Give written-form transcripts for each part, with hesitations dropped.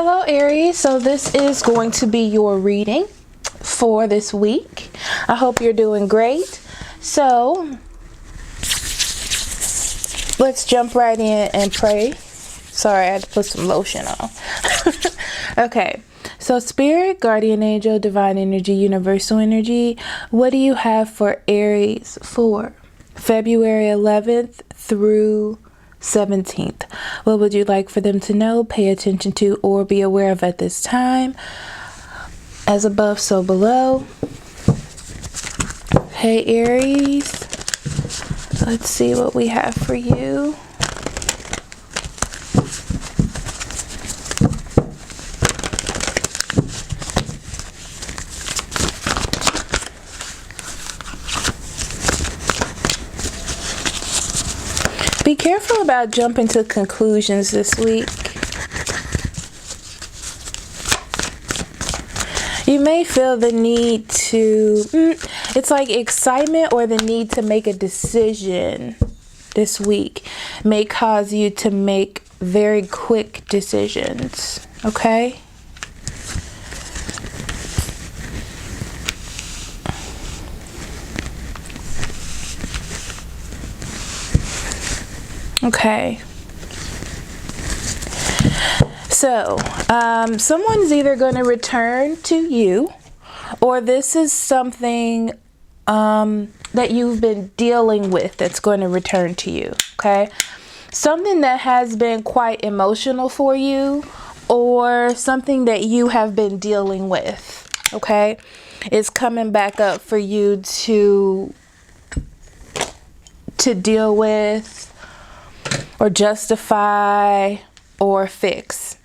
Hello Aries, so this is going to be your reading for this week. I hope you're doing great. So let's jump right in and pray. Sorry, I had to put some lotion on. Okay, so Spirit, Guardian Angel, Divine Energy, Universal Energy, what do you have for Aries for February 11th through 17th? What would you like for them to know, pay attention to, or be aware of at this time? As above, so below. Hey Aries, let's see what we have for you. Be careful about jumping to conclusions this week. You may feel the need to, it's like excitement or the need to make a decision this week may cause you to make very quick decisions, okay? Okay, so someone's either going to return to you, or this is something that you've been dealing with that's going to return to you, okay? Something that has been quite emotional for you, or something that you have been dealing with, okay? It's coming back up for you to deal with, or justify, or fix.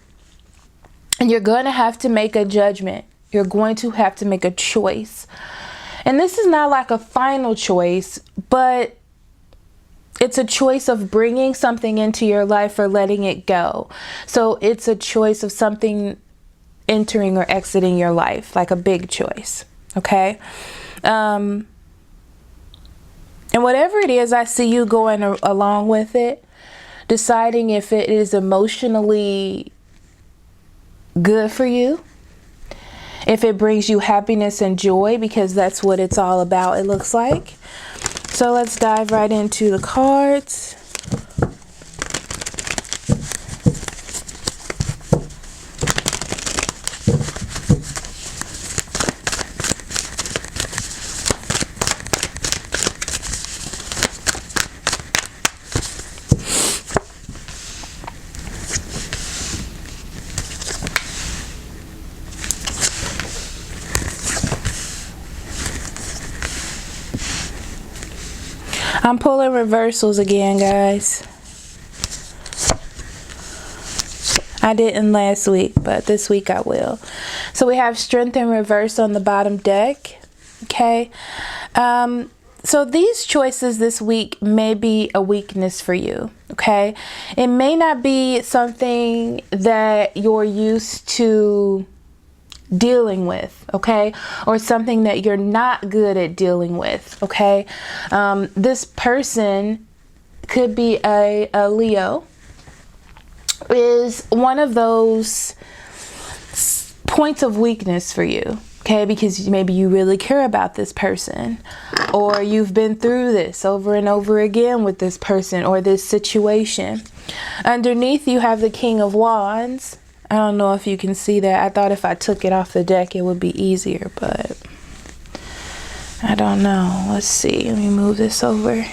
And you're going to have to make a judgment. You're going to have to make a choice. And this is not like a final choice, but it's a choice of bringing something into your life or letting it go. So it's a choice of something entering or exiting your life, like a big choice. Okay? And whatever it is, I see you going along with it, deciding if it is emotionally good for you, if it brings you happiness and joy, because that's what it's all about, it looks like. So let's dive right into the cards. I'm pulling reversals again, guys. I didn't last week, but this week I will. So we have Strength in reverse on the bottom deck. Okay. So these choices this week may be a weakness for you. Okay. It may not be something that you're used to dealing with, okay, or something that you're not good at dealing with, okay. This person could be a Leo, is one of those points of weakness for you, okay, because maybe you really care about this person, or you've been through this over and over again with this person or this situation. Underneath you have the King of Wands. I don't know if you can see that. I thought if I took it off the deck, it would be easier, but I don't know. Let's see. Let me move this over.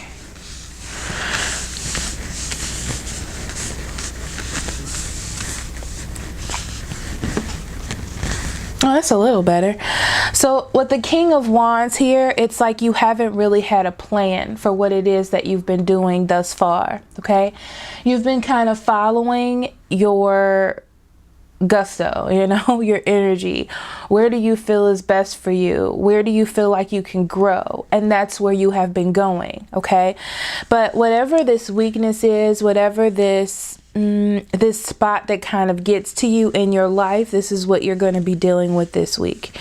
Oh, that's a little better. So with the King of Wands here, it's like you haven't really had a plan for what it is that you've been doing thus far, okay? You've been kind of following your gusto, you know, your energy. Where do you feel is best for you? Where do you feel like you can grow? And that's where you have been going, okay? But whatever this weakness is, whatever this spot that kind of gets to you in your life, this is what you're going to be dealing with this week,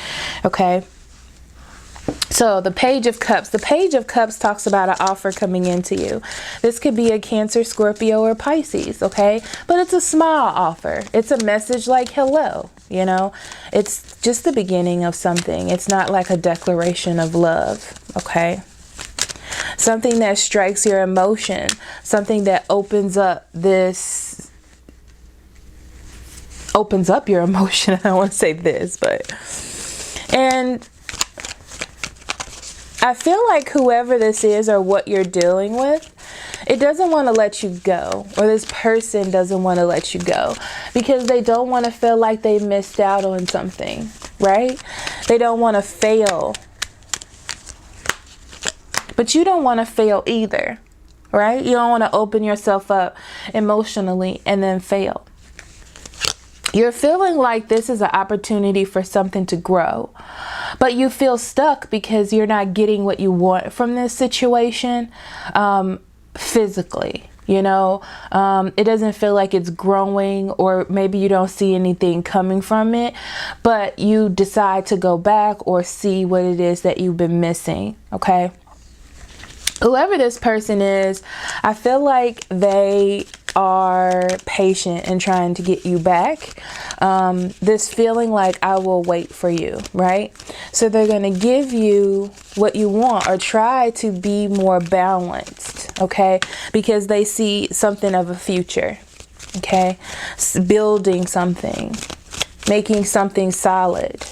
okay? So the Page of Cups. The Page of Cups talks about an offer coming into you. This could be a Cancer, Scorpio, or Pisces, okay? But it's a small offer. It's a message like hello, you know? It's just the beginning of something. It's not like a declaration of love, okay? Something that strikes your emotion. Something that opens up your emotion. I don't want to say this, but... And... I feel like whoever this is or what you're dealing with, it doesn't want to let you go, or this person doesn't want to let you go because they don't want to feel like they missed out on something, right? They don't want to fail. But you don't want to fail either, right? You don't want to open yourself up emotionally and then fail. You're feeling like this is an opportunity for something to grow, but you feel stuck because you're not getting what you want from this situation physically, you know. It doesn't feel like it's growing, or maybe you don't see anything coming from it, but you decide to go back or see what it is that you've been missing, okay? Whoever this person is, I feel like they are patient in trying to get you back. This feeling like I will wait for you, right? So they're going to give you what you want or try to be more balanced, okay? Because they see something of a future, okay? Building something, making something solid.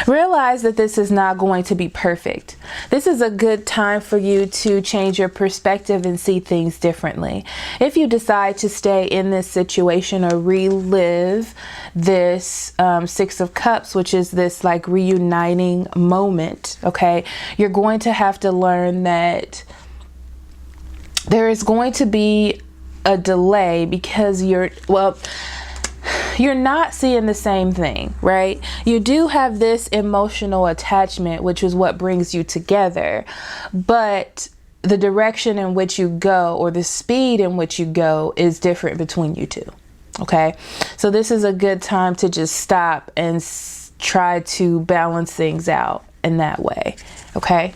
Realize that this is not going to be perfect. This is a good time for you to change your perspective and see things differently. If you decide to stay in this situation or relive this Six of Cups, which is this like reuniting moment, okay, you're going to have to learn that there is going to be a delay because you're not seeing the same thing, right? You do have this emotional attachment, which is what brings you together, but the direction in which you go or the speed in which you go is different between you two, okay? So this is a good time to just stop and try to balance things out in that way, okay?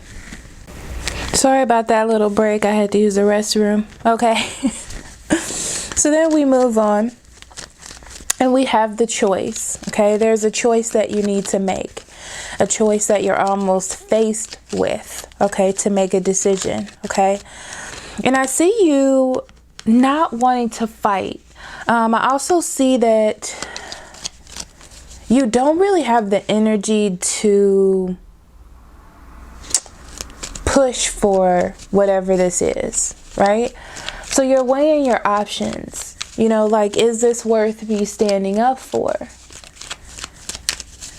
Sorry about that little break. I had to use the restroom, okay? So then we move on. And we have the choice, okay? There's a choice that you need to make. A choice that you're almost faced with, okay? To make a decision, okay? And I see you not wanting to fight. I also see that you don't really have the energy to push for whatever this is, right? So you're weighing your options. You know, like, is this worth me standing up for?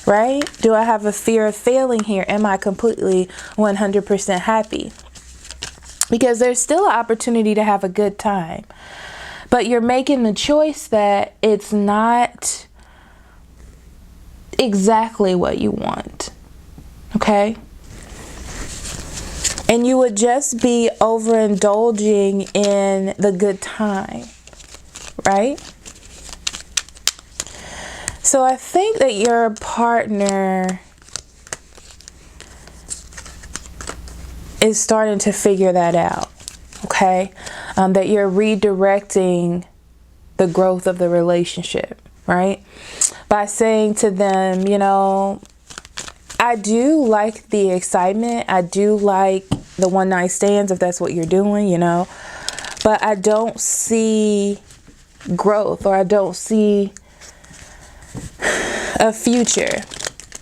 Right? Do I have a fear of failing here? Am I completely 100% happy? Because there's still an opportunity to have a good time. But you're making the choice that it's not exactly what you want. Okay? And you would just be overindulging in the good time. Right? So I think that your partner is starting to figure that out, okay? That you're redirecting the growth of the relationship, right? By saying to them, you know, I do like the excitement. I do like the one night stands if that's what you're doing, you know. But I don't see growth, or I don't see a future.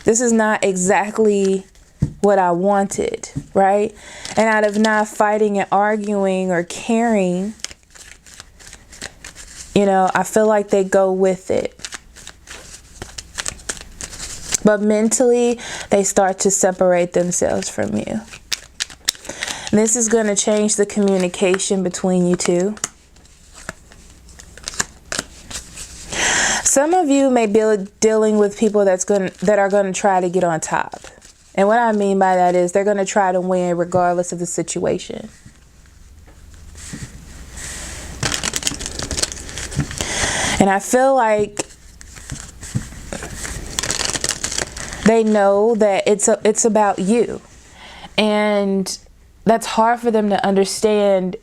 This is not exactly what I wanted, right? And out of not fighting and arguing or caring, you know, I feel like they go with it. But mentally, they start to separate themselves from you. This is going to change the communication between you two. Some of you may be dealing with people that are going to try to get on top. And what I mean by that is they're going to try to win regardless of the situation. And I feel like They know that it's about you. And that's hard for them to understand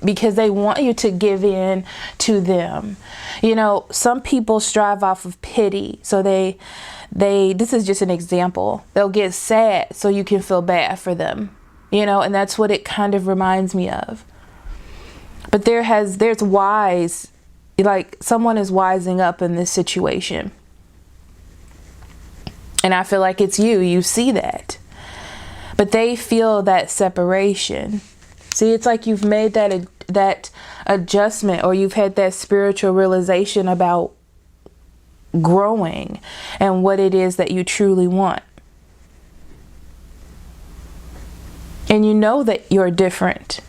because they want you to give in to them. You know, some people strive off of pity. So this is just an example. They'll get sad so you can feel bad for them. You know, and that's what it kind of reminds me of. But there's wise, like someone is wising up in this situation. And I feel like it's you see that. But they feel that separation. See, it's like you've made that adjustment, or you've had that spiritual realization about growing and what it is that you truly want. And you know that you're different.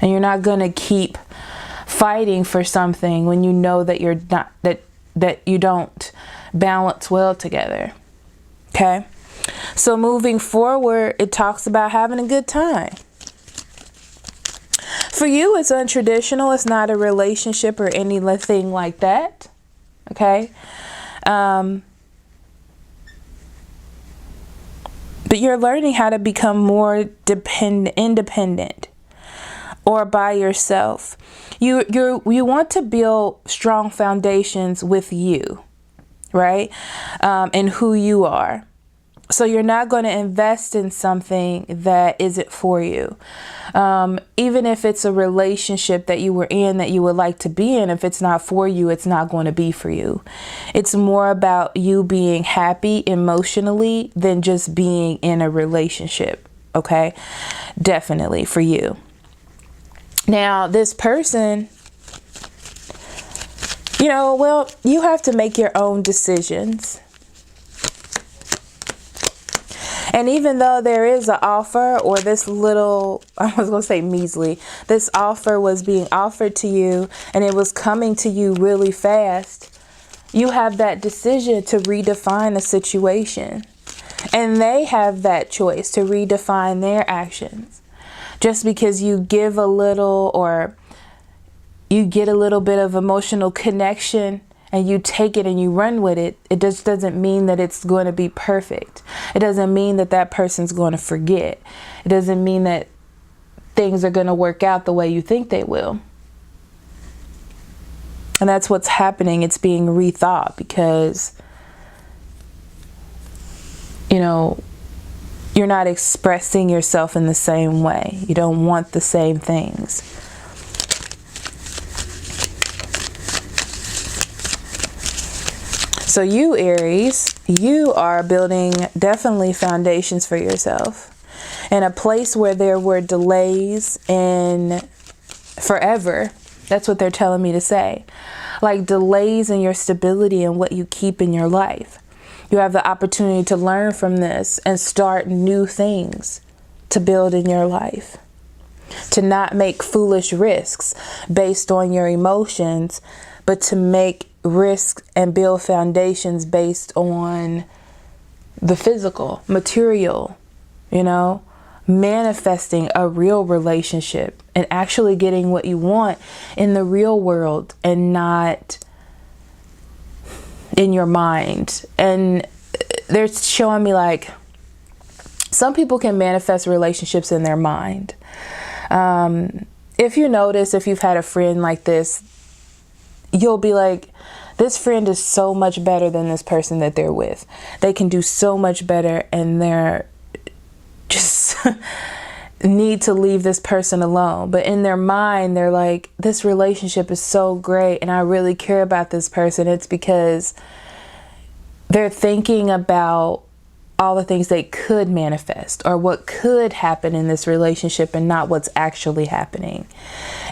And you're not going to keep fighting for something when you know that you're not, that you don't balance well together. Okay? So moving forward, it talks about having a good time. For you, it's untraditional. It's not a relationship or anything like that. Okay? But you're learning how to become more independent, or by yourself. You want to build strong foundations with you, right? And who you are. So you're not going to invest in something that isn't for you. Even if it's a relationship that you were in that you would like to be in, if it's not for you, it's not going to be for you. It's more about you being happy emotionally than just being in a relationship. Okay? Definitely for you. Now, this person, you know, well, you have to make your own decisions. And even though there is an offer, or this little, I was going to say measly, this offer was being offered to you and it was coming to you really fast, you have that decision to redefine the situation. And they have that choice to redefine their actions. Just because you give a little, or you get a little bit of emotional connection and you take it and you run with it, it just doesn't mean that it's going to be perfect. It doesn't mean that that person's going to forget. It doesn't mean that things are going to work out the way you think they will. And that's what's happening. It's being rethought because, you know, you're not expressing yourself in the same way. You don't want the same things. So you, Aries, you are building definitely foundations for yourself in a place where there were delays in forever. That's what they're telling me to say. Like delays in your stability and what you keep in your life. You have the opportunity to learn from this and start new things to build in your life. To not make foolish risks based on your emotions, but to make risks and build foundations based on the physical, material, you know, manifesting a real relationship and actually getting what you want in the real world and not in your mind. And they're showing me like some people can manifest relationships in their mind. If you notice, if you've had a friend like this, you'll be like, this friend is so much better than this person that they're with. They can do so much better and they're just need to leave this person alone. But in their mind, they're like, this relationship is so great and I really care about this person. It's because they're thinking about all the things they could manifest or what could happen in this relationship and not what's actually happening.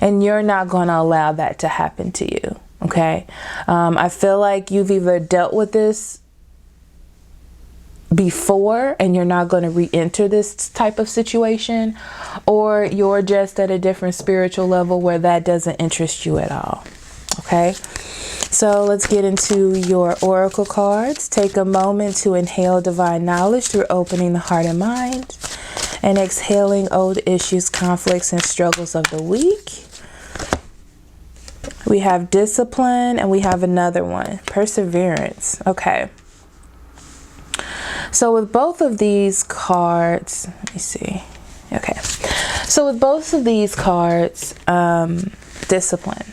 And you're not going to allow that to happen to you. Okay. I feel like you've either dealt with this before and you're not going to re-enter this type of situation, or you're just at a different spiritual level where that doesn't interest you at all. Okay. So let's get into your oracle cards. Take a moment to inhale divine knowledge through opening the heart and mind and exhaling old issues, conflicts, and struggles of the week. We have discipline and we have another one, perseverance. Okay. So with both of these cards, let me see. Okay. So with both of these cards, discipline.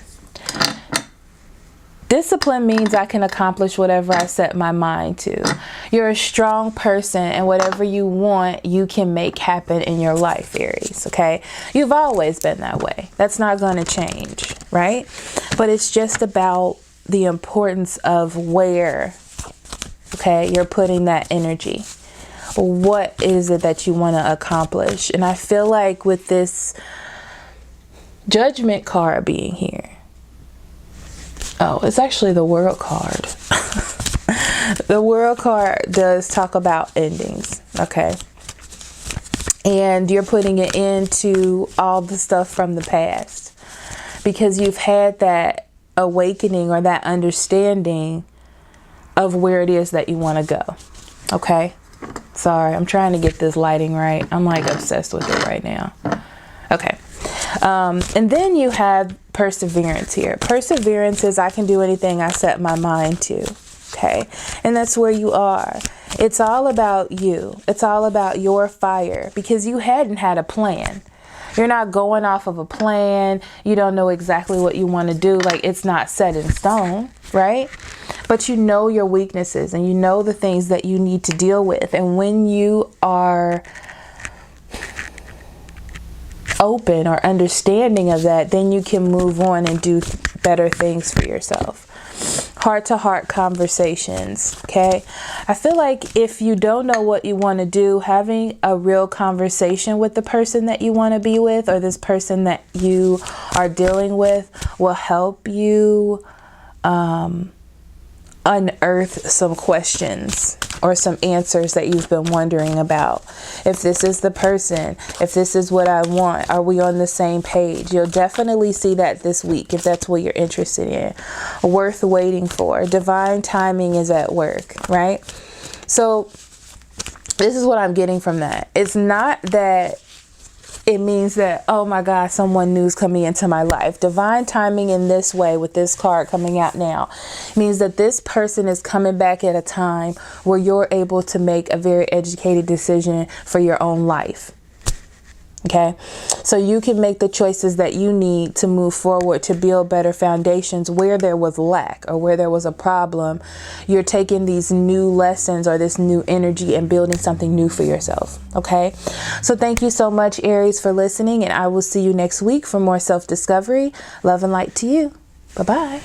Discipline means I can accomplish whatever I set my mind to. You're a strong person, and whatever you want, you can make happen in your life, Aries, okay? You've always been that way. That's not going to change, right? But it's just about the importance of where, okay, you're putting that energy. What is it that you want to accomplish? And I feel like with this Judgment card being here, oh, it's actually the World card. The World card does talk about endings, okay? And you're putting it into all the stuff from the past because you've had that awakening or that understanding of where it is that you want to go, okay? Sorry, I'm trying to get this lighting right. I'm like obsessed with it right now. Okay. And then you have perseverance here. Perseverance is I can do anything I set my mind to. Okay. And that's where you are. It's all about you. It's all about your fire because you hadn't had a plan. You're not going off of a plan. You don't know exactly what you want to do. Like it's not set in stone, right? But you know your weaknesses and you know the things that you need to deal with. And when you are open or understanding of that, then you can move on and do better things for yourself. Heart-to-heart conversations, okay? I feel like if you don't know what you want to do, having a real conversation with the person that you want to be with or this person that you are dealing with will help you unearth some questions or some answers that you've been wondering about. If this is the person, if this is what I want, are we on the same page? You'll definitely see that this week if that's what you're interested in. Worth waiting for. Divine timing is at work, right? So this is what I'm getting from that. It's not that it means that, oh my God, someone new's coming into my life. Divine timing in this way with this card coming out now means that this person is coming back at a time where you're able to make a very educated decision for your own life. Okay, so you can make the choices that you need to move forward to build better foundations where there was lack or where there was a problem. You're taking these new lessons or this new energy and building something new for yourself. Okay, so thank you so much, Aries, for listening, and I will see you next week for more self-discovery. Love and light to you. Bye-bye.